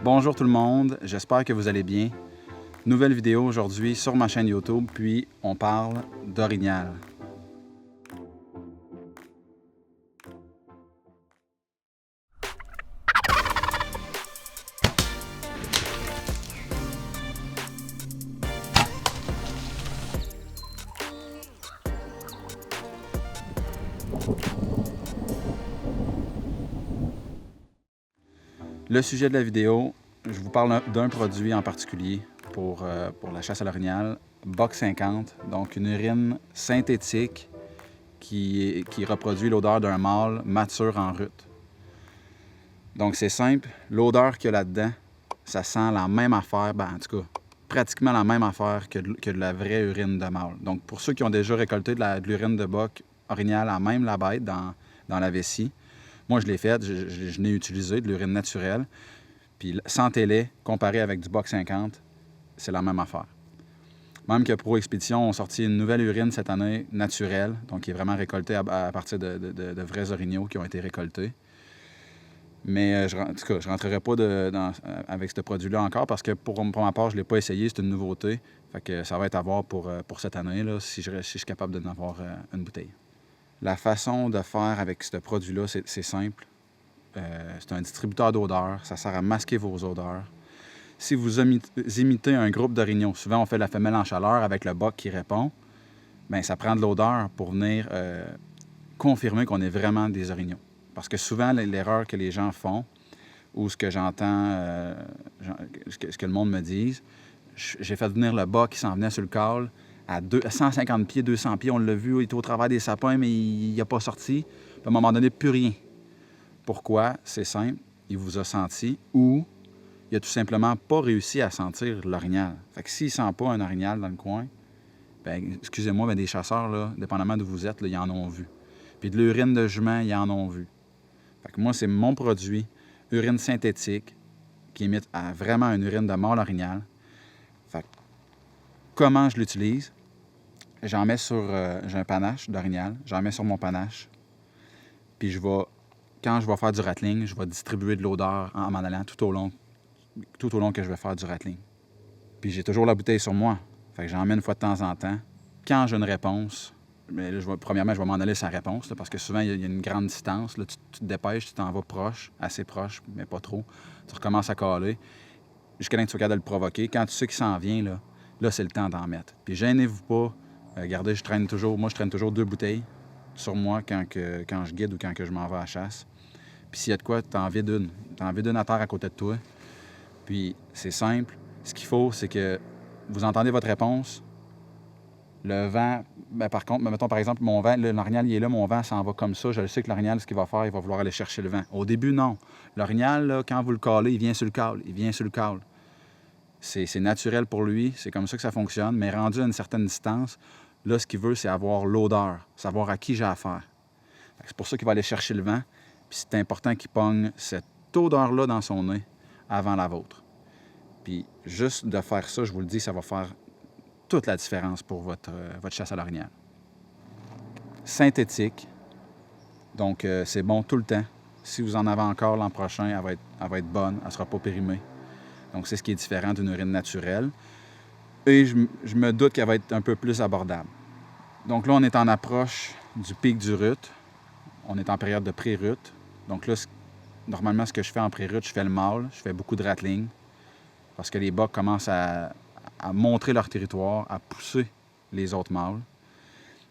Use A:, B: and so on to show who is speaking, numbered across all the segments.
A: Bonjour tout le monde, j'espère que vous allez bien. Nouvelle vidéo aujourd'hui sur ma chaîne YouTube, puis on parle d'orignal. Le sujet de la vidéo, je vous parle d'un produit en particulier pour la chasse à l'orignal, Buck 50, donc une urine synthétique qui reproduit l'odeur d'un mâle mature en rut. Donc c'est simple, l'odeur qu'il y a là-dedans, ça sent la même affaire, en tout cas, pratiquement la même affaire que de la vraie urine de mâle. Donc pour ceux qui ont déjà récolté de l'urine de Buck orignal à même la bête dans la vessie, moi je l'ai fait, je n'ai utilisé de l'urine naturelle, puis sentez-les, comparé avec du Buck 50, c'est la même affaire. Même que Pro Expédition ont sorti une nouvelle urine cette année, naturelle, donc qui est vraiment récoltée à partir de vrais orignaux qui ont été récoltés. Mais en tout cas, je ne rentrerai pas avec ce produit-là encore parce que pour ma part, je ne l'ai pas essayé, c'est une nouveauté. Fait que ça va être à voir pour cette année, là, si je suis capable d'en avoir une bouteille. La façon de faire avec ce produit-là, c'est simple. C'est un distributeur d'odeurs, ça sert à masquer vos odeurs. Si vous imitez un groupe d'orignaux, souvent on fait la femelle en chaleur avec le boc qui répond, bien ça prend de l'odeur pour venir confirmer qu'on est vraiment des orignaux. Parce que souvent, l'erreur que les gens font, ou ce que j'entends, ce que le monde me dise, j'ai fait venir le bas qui s'en venait sur le col à 150 pieds, 200 pieds. On l'a vu, il était au travers des sapins, mais il n'a pas sorti. Puis à un moment donné, plus rien. Pourquoi? C'est simple, il vous a senti ou il a tout simplement pas réussi à sentir l'orignal. Fait que s'il ne sent pas un orignal dans le coin, bien, excusez-moi, mais des chasseurs, là, dépendamment d'où vous êtes, là, ils en ont vu. Puis de l'urine de jument, ils en ont vu. Fait que moi, c'est mon produit, urine synthétique, qui imite vraiment une urine de mâle orignal. Fait que, comment je l'utilise? J'en mets sur... j'ai un panache d'orignal, j'en mets sur mon panache. Puis quand je vais faire du rattling, je vais distribuer de l'odeur en m'en allant tout au long que je vais faire du rattling. Puis j'ai toujours la bouteille sur moi. Fait que j'en mets une fois de temps en temps. Quand j'ai une réponse, mais là, premièrement, je vais m'en aller sans réponse, là, parce que souvent, il y a une grande distance. Là, tu te dépêches, tu t'en vas proche, assez proche, mais pas trop. Tu recommences à caler jusqu'à là que tu regardes le provoquer. Quand tu sais qu'il s'en vient, là c'est le temps d'en mettre. Puis gênez-vous pas. Regardez, je traîne toujours 2 bouteilles sur moi quand je guide ou quand je m'en vais à la chasse. Puis s'il y a de quoi, t'en vides une. T'en vides une à terre à côté de toi. Puis c'est simple. Ce qu'il faut, c'est que vous entendez votre réponse. Le vent, par contre, mettons par exemple, mon vent, l'orignal, il est là, mon vent s'en va comme ça. Je le sais que l'orignal, ce qu'il va faire, il va vouloir aller chercher le vent. Au début, non. L'orignal, là, quand vous le calez, il vient sur le cale. Il vient sur le cale. C'est naturel pour lui, c'est comme ça que ça fonctionne. Mais rendu à une certaine distance, là, ce qu'il veut, c'est avoir l'odeur, savoir à qui j'ai affaire. C'est pour ça qu'il va aller chercher le vent. Puis c'est important qu'il pogne cette odeur-là dans son nez avant la vôtre. Puis juste de faire ça, je vous le dis, ça va faire toute la différence pour votre chasse à l'orignal. Synthétique, donc c'est bon tout le temps. Si vous en avez encore l'an prochain, elle va être bonne, elle ne sera pas périmée. Donc c'est ce qui est différent d'une urine naturelle. Et je me doute qu'elle va être un peu plus abordable. Donc là, on est en approche du pic du rut. On est en période de pré-rut. Donc là, normalement, ce que je fais en pré-rut, je fais le mâle, je fais beaucoup de rattling, parce que les bocs commencent à montrer leur territoire, à pousser les autres mâles.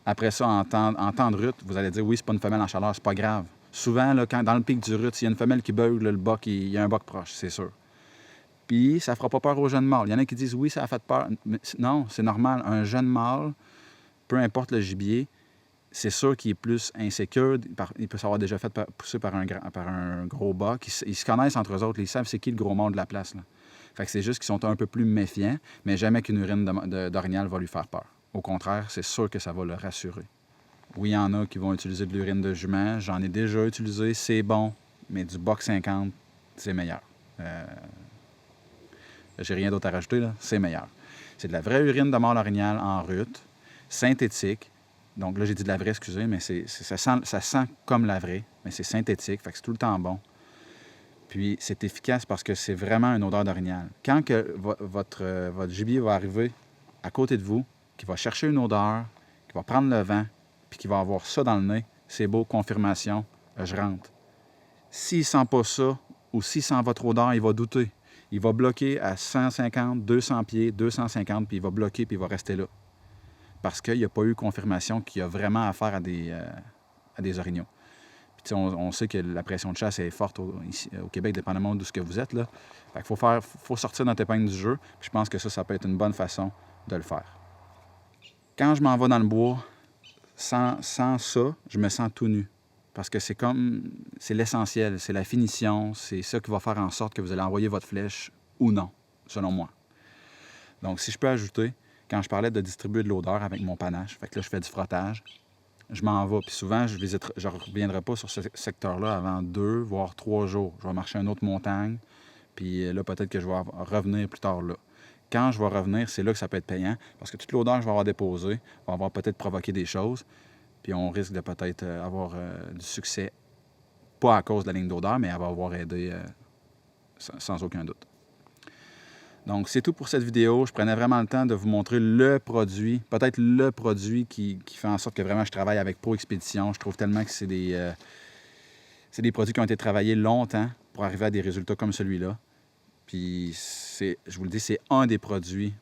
A: Après ça, en temps de rut, vous allez dire, oui, c'est pas une femelle en chaleur, c'est pas grave. Souvent, là, dans le pic du rut, s'il y a une femelle qui beugle, le boc, il y a un boc proche, c'est sûr. Puis, ça fera pas peur aux jeunes mâles. Il y en a qui disent, oui, ça a fait peur. Mais non, c'est normal. Un jeune mâle, peu importe le gibier, c'est sûr qu'il est plus insécure. Il peut s'avoir déjà fait pousser par un gros boc. Ils se connaissent entre eux autres. Ils savent c'est qui le gros mâle de la place, là. Fait que c'est juste qu'ils sont un peu plus méfiants, mais jamais qu'une urine d'orignal va lui faire peur. Au contraire, c'est sûr que ça va le rassurer. Oui, il y en a qui vont utiliser de l'urine de jument. J'en ai déjà utilisé, c'est bon, mais du Buck 50, c'est meilleur. J'ai rien d'autre à rajouter, là, c'est meilleur. C'est de la vraie urine de mâle orignal en rut, synthétique. Donc là, j'ai dit de la vraie, excusez, mais ça sent comme la vraie, mais c'est synthétique, fait que c'est tout le temps bon. Puis c'est efficace parce que c'est vraiment une odeur d'orignal. Quand que votre gibier va arriver à côté de vous, qui va chercher une odeur, qui va prendre le vent, puis qui va avoir ça dans le nez, c'est beau, confirmation, je rentre. S'il ne sent pas ça, ou s'il sent votre odeur, il va douter. Il va bloquer à 150, 200 pieds, 250, puis il va bloquer, puis il va rester là. Parce qu'il n'y a pas eu confirmation qu'il y a vraiment affaire à des orignaux. Puis, on sait que la pression de chasse est forte ici, au Québec, dépendamment d'où ce que vous êtes. Là. Fait qu'il faut sortir notre épingle du jeu. Puis je pense que ça peut être une bonne façon de le faire. Quand je m'en vais dans le bois, sans ça, je me sens tout nu. Parce que c'est l'essentiel, c'est la finition, c'est ça qui va faire en sorte que vous allez envoyer votre flèche ou non, selon moi. Donc, si je peux ajouter, quand je parlais de distribuer de l'odeur avec mon panache, fait que là, je fais du frottage, je m'en vais. Puis souvent, je ne reviendrai pas sur ce secteur-là avant 2, voire 3 jours. Je vais marcher une autre montagne, puis là, peut-être que je vais revenir plus tard là. Quand je vais revenir, c'est là que ça peut être payant, parce que toute l'odeur que je vais avoir déposée va avoir peut-être provoqué des choses, puis on risque de peut-être avoir du succès, pas à cause de la ligne d'odeur, mais elle va avoir aidé sans aucun doute. Donc, c'est tout pour cette vidéo. Je prenais vraiment le temps de vous montrer le produit, peut-être le produit qui fait en sorte que vraiment je travaille avec Pro Expédition. Je trouve tellement que c'est des produits qui ont été travaillés longtemps pour arriver à des résultats comme celui-là. Puis, je vous le dis, c'est un des produits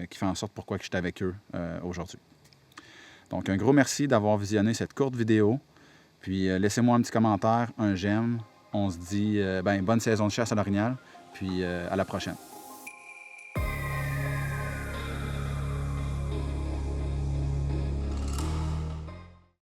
A: qui fait en sorte pourquoi je suis avec eux aujourd'hui. Donc, un gros merci d'avoir visionné cette courte vidéo. Puis, laissez-moi un petit commentaire, un j'aime. On se dit bonne saison de chasse à l'orignal. Puis, à la prochaine.